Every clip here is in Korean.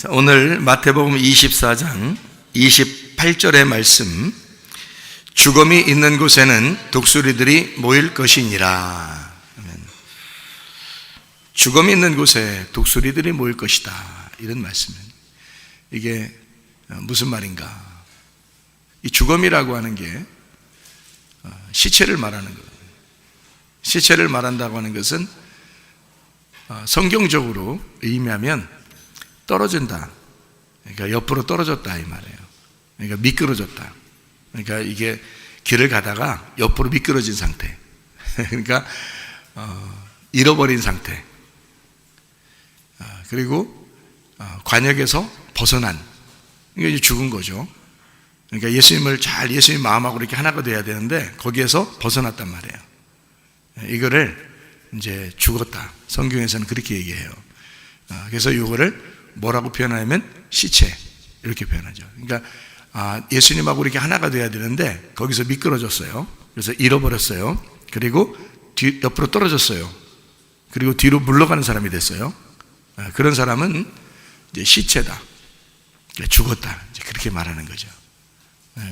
오늘 마태복음 24장 28절의 말씀, 죽음이 있는 곳에는 독수리들이 모일 것이니라. 죽음이 있는 곳에 독수리들이 모일 것이다, 이런 말씀입니다. 이게 무슨 말인가? 이 죽음이라고 하는 게 시체를 말하는 거예요. 시체를 말한다고 하는 것은 성경적으로 의미하면 떨어진다, 그러니까 옆으로 떨어졌다 이 말이에요. 그러니까 미끄러졌다. 그러니까 이게 길을 가다가 옆으로 미끄러진 상태, 그러니까 잃어버린 상태, 그리고 관역에서 벗어난, 이게 이제 죽은 거죠. 그러니까 예수님 마음하고 이렇게 하나가 돼야 되는데 거기에서 벗어났단 말이에요. 이거를 이제 죽었다, 성경에서는 그렇게 얘기해요. 그래서 이거를 뭐라고 표현하냐면 시체, 이렇게 표현하죠. 그러니까 예수님하고 이렇게 하나가 돼야 되는데 거기서 미끄러졌어요. 그래서 잃어버렸어요. 그리고 옆으로 떨어졌어요. 그리고 뒤로 물러가는 사람이 됐어요. 그런 사람은 이제 시체다, 죽었다, 이제 그렇게 말하는 거죠.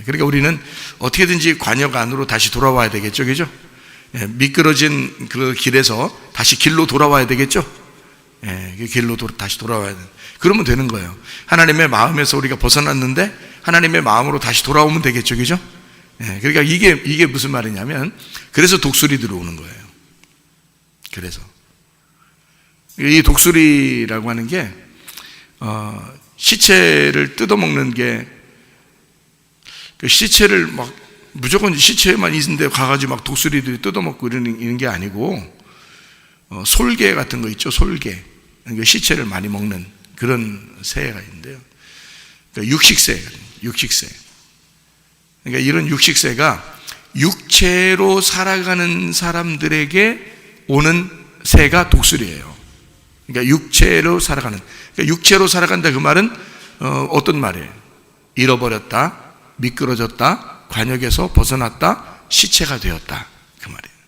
그러니까 우리는 어떻게든지 관역 안으로 다시 돌아와야 되겠죠, 그죠? 미끄러진 그 길에서 다시 길로 돌아와야 되겠죠. 그 길로 다시 돌아와야 돼. 그러면 되는 거예요. 하나님의 마음에서 우리가 벗어났는데 하나님의 마음으로 다시 돌아오면 되겠죠, 그죠? 그러니까 이게 무슨 말이냐면, 그래서 독수리들이 오는 거예요. 그래서 이 독수리라고 하는 게 시체를 뜯어먹는 게, 시체를 막 무조건 시체만 있는데 가가지고 막 독수리들이 뜯어먹고 이러는 게 아니고, 솔개 같은 거 있죠, 솔개. 그러니까 시체를 많이 먹는 그런 새가 있는데요. 그러니까 육식새. 그러니까 이런 육식새가 육체로 살아가는 사람들에게 오는 새가 독수리예요. 그러니까 육체로 살아가는. 그러니까 육체로 살아간다, 그 말은 어떤 말이에요? 잃어버렸다, 미끄러졌다, 관역에서 벗어났다, 시체가 되었다, 그 말이에요.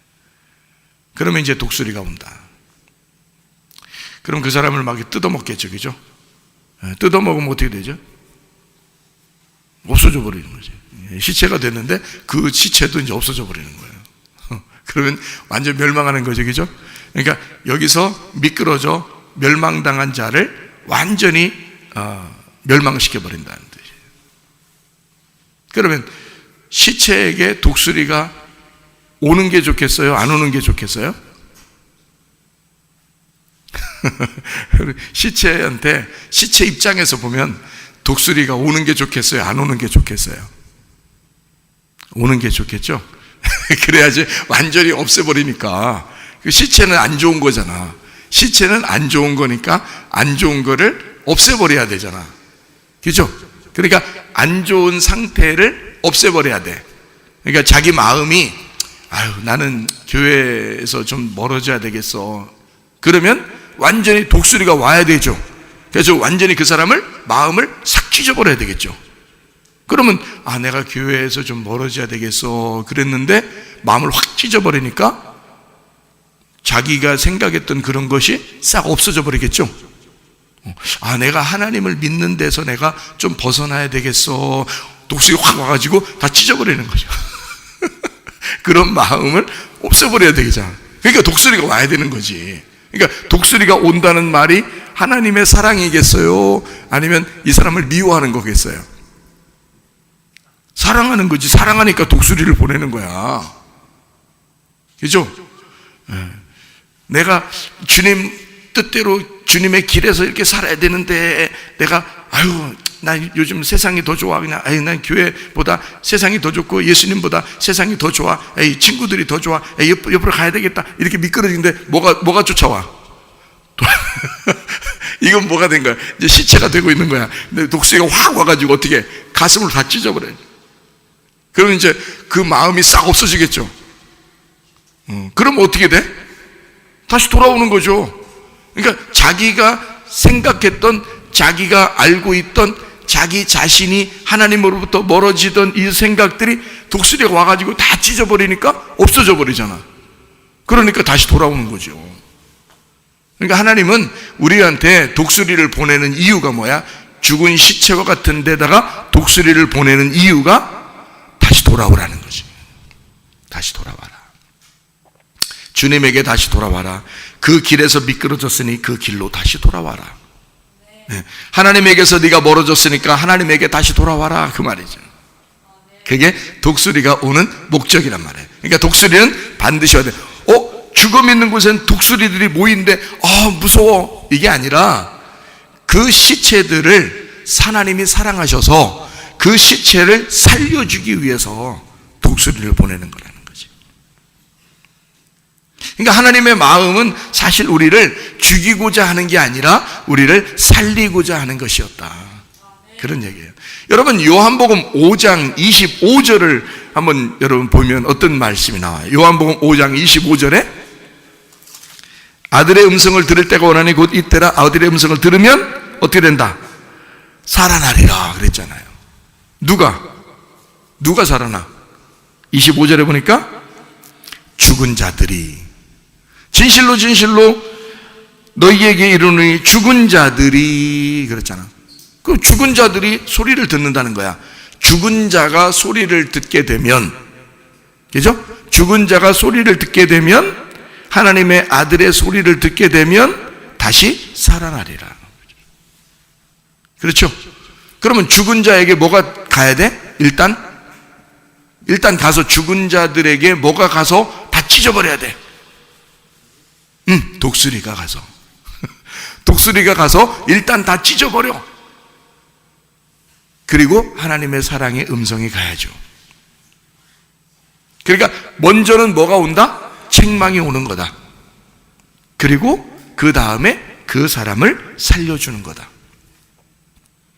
그러면 이제 독수리가 온다. 그럼 그 사람을 막 뜯어먹겠죠, 그죠? 뜯어먹으면 어떻게 되죠? 없어져 버리는 거죠. 시체가 됐는데 그 시체도 이제 없어져 버리는 거예요. 그러면 완전 멸망하는 거죠, 그죠? 그러니까 여기서 미끄러져 멸망당한 자를 완전히 멸망시켜 버린다는 뜻이에요. 그러면 시체에게 독수리가 오는 게 좋겠어요, 안 오는 게 좋겠어요? 시체한테, 시체 입장에서 보면 독수리가 오는 게 좋겠어요, 안 오는 게 좋겠어요? 오는 게 좋겠죠? 그래야지 완전히 없애버리니까. 시체는 안 좋은 거잖아. 시체는 안 좋은 거니까 안 좋은 거를 없애버려야 되잖아, 그죠? 그러니까 안 좋은 상태를 없애버려야 돼. 그러니까 자기 마음이, 나는 교회에서 좀 멀어져야 되겠어, 그러면 완전히 독수리가 와야 되죠. 그래서 완전히 그 사람을, 마음을 싹 찢어버려야 되겠죠. 그러면 내가 교회에서 좀 멀어져야 되겠어 그랬는데 마음을 확 찢어버리니까 자기가 생각했던 그런 것이 싹 없어져 버리겠죠. 내가 하나님을 믿는 데서 내가 좀 벗어나야 되겠어, 독수리가 확 와가지고 다 찢어버리는 거죠. 그런 마음을 없애버려야 되겠잖아. 그러니까 독수리가 와야 되는 거지. 그러니까 독수리가 온다는 말이 하나님의 사랑이겠어요, 아니면 이 사람을 미워하는 거겠어요? 사랑하는 거지. 사랑하니까 독수리를 보내는 거야, 그죠? 내가 주님 뜻대로 주님의 길에서 이렇게 살아야 되는데 내가 난 요즘 세상이 더 좋아, 그냥 난 교회보다 세상이 더 좋고 예수님보다 세상이 더 좋아, 친구들이 더 좋아, 옆으로 가야 되겠다, 이렇게 미끄러지는데 뭐가 쫓아와? 이건 뭐가 된 거야? 이제 시체가 되고 있는 거야. 근데 독수리가 확 와가지고 어떻게 가슴을 다 찢어버려요. 그러면 이제 그 마음이 싹 없어지겠죠. 그러면 어떻게 돼? 다시 돌아오는 거죠. 그러니까 자기가 생각했던, 자기가 알고 있던, 자기 자신이 하나님으로부터 멀어지던 이 생각들이 독수리가 와가지고 다 찢어버리니까 없어져 버리잖아. 그러니까 다시 돌아오는 거죠. 그러니까 하나님은 우리한테 독수리를 보내는 이유가 뭐야? 죽은 시체와 같은 데다가 독수리를 보내는 이유가 다시 돌아오라는 거지. 다시 돌아와라. 주님에게 다시 돌아와라. 그 길에서 미끄러졌으니 그 길로 다시 돌아와라. 네. 하나님에게서 네가 멀어졌으니까 하나님에게 다시 돌아와라, 그 말이죠. 그게 독수리가 오는 목적이란 말이에요. 그러니까 독수리는 반드시 와야 돼. 죽음 있는 곳엔 독수리들이 모이는데 무서워, 이게 아니라 그 시체들을 하나님이 사랑하셔서 그 시체를 살려주기 위해서 독수리를 보내는 거라는 거지. 그러니까 하나님의 마음은 사실 우리를 죽이고자 하는 게 아니라 우리를 살리고자 하는 것이었다, 그런 얘기예요. 여러분, 요한복음 5장 25절을 한번 여러분 보면 어떤 말씀이 나와요? 요한복음 5장 25절에 아들의 음성을 들을 때가 오나니 곧 이때라. 아들의 음성을 들으면 어떻게 된다? 살아나리라 그랬잖아요. 누가 살아나? 25절에 보니까 죽은 자들이, 진실로 진실로 너희에게 이르노니 죽은 자들이, 그랬잖아. 그 죽은 자들이 소리를 듣는다는 거야. 죽은 자가 소리를 듣게 되면, 그죠? 죽은 자가 소리를 듣게 되면, 하나님의 아들의 소리를 듣게 되면 다시 살아나리라. 그렇죠? 그러면 죽은 자에게 뭐가 가야 돼? 일단 가서 죽은 자들에게 뭐가 가서 다 찢어버려야 돼. 독수리가 가서 독수리가 가서 일단 다 찢어버려. 그리고 하나님의 사랑의 음성이 가야죠. 그러니까 먼저는 뭐가 온다? 책망이 오는 거다. 그리고 그 다음에 그 사람을 살려주는 거다.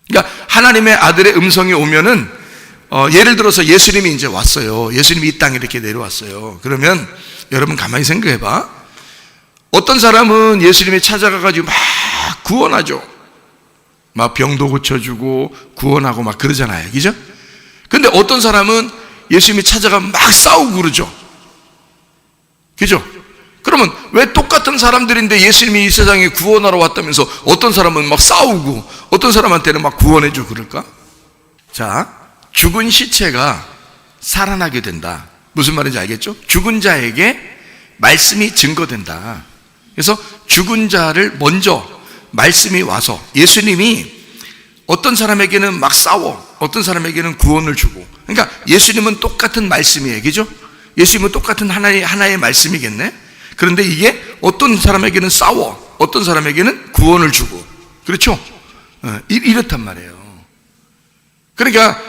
그러니까 하나님의 아들의 음성이 오면은 예를 들어서 예수님이 이제 왔어요. 예수님이 이 땅에 이렇게 내려왔어요. 그러면 여러분 가만히 생각해 봐. 어떤 사람은 예수님이 찾아가가지고 막 구원하죠. 막 병도 고쳐주고 구원하고 막 그러잖아요. 그죠? 근데 어떤 사람은 예수님이 찾아가면 막 싸우고 그러죠. 그죠? 그러면 왜 똑같은 사람들인데 예수님이 이 세상에 구원하러 왔다면서 어떤 사람은 막 싸우고 어떤 사람한테는 막 구원해주고 그럴까? 자, 죽은 시체가 살아나게 된다. 무슨 말인지 알겠죠? 죽은 자에게 말씀이 증거된다. 그래서 죽은 자를 먼저 말씀이 와서, 예수님이 어떤 사람에게는 막 싸워, 어떤 사람에게는 구원을 주고, 그러니까 예수님은 똑같은 말씀이에요. 그죠? 예수님은 똑같은 하나의 말씀이겠네. 그런데 이게 어떤 사람에게는 싸워, 어떤 사람에게는 구원을 주고, 그렇죠? 이렇단 말이에요. 그러니까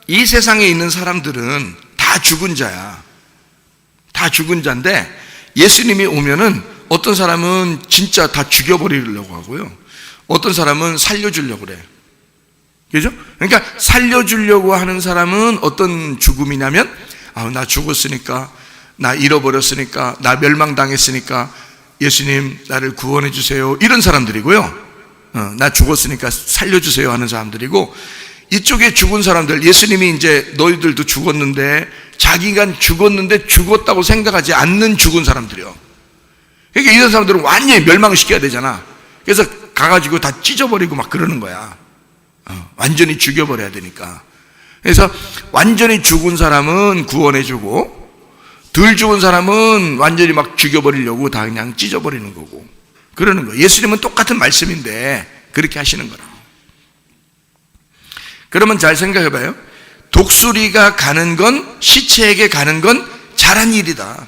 이 세상에 있는 사람들은 다 죽은 자야. 다 죽은 자인데 예수님이 오면은 어떤 사람은 진짜 다 죽여버리려고 하고요, 어떤 사람은 살려주려고 그래. 그죠? 그러니까 살려주려고 하는 사람은 어떤 죽음이냐면, 나 죽었으니까, 나 잃어버렸으니까, 나 멸망당했으니까 예수님 나를 구원해 주세요, 이런 사람들이고요. 나 죽었으니까 살려주세요 하는 사람들이고, 이쪽에 죽은 사람들, 예수님이 이제 너희들도 죽었는데, 자기가 죽었는데 죽었다고 생각하지 않는 죽은 사람들이요. 그러니까 이런 사람들은 완전히 멸망시켜야 되잖아. 그래서 가가지고 다 찢어버리고 막 그러는 거야. 완전히 죽여버려야 되니까. 그래서 완전히 죽은 사람은 구원해주고, 덜 죽은 사람은 완전히 막 죽여버리려고 다 그냥 찢어버리는 거고, 그러는 거예요. 예수님은 똑같은 말씀인데 그렇게 하시는 거라고. 그러면 잘 생각해봐요. 독수리가 가는 건, 시체에게 가는 건 잘한 일이다.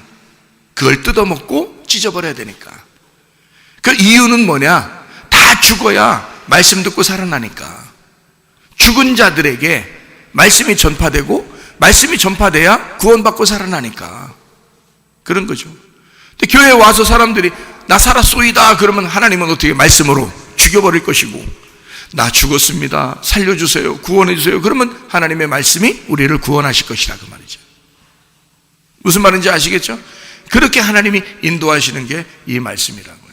그걸 뜯어먹고 찢어버려야 되니까. 그 이유는 뭐냐? 다 죽어야 말씀 듣고 살아나니까. 죽은 자들에게 말씀이 전파되고, 말씀이 전파돼야 구원받고 살아나니까. 그런 거죠. 근데 교회에 와서 사람들이 나 살았소이다 그러면 하나님은 어떻게 말씀으로 죽여버릴 것이고, 나 죽었습니다, 살려주세요, 구원해주세요 그러면 하나님의 말씀이 우리를 구원하실 것이라, 그 말이죠. 무슨 말인지 아시겠죠? 그렇게 하나님이 인도하시는 게 이 말씀이라고.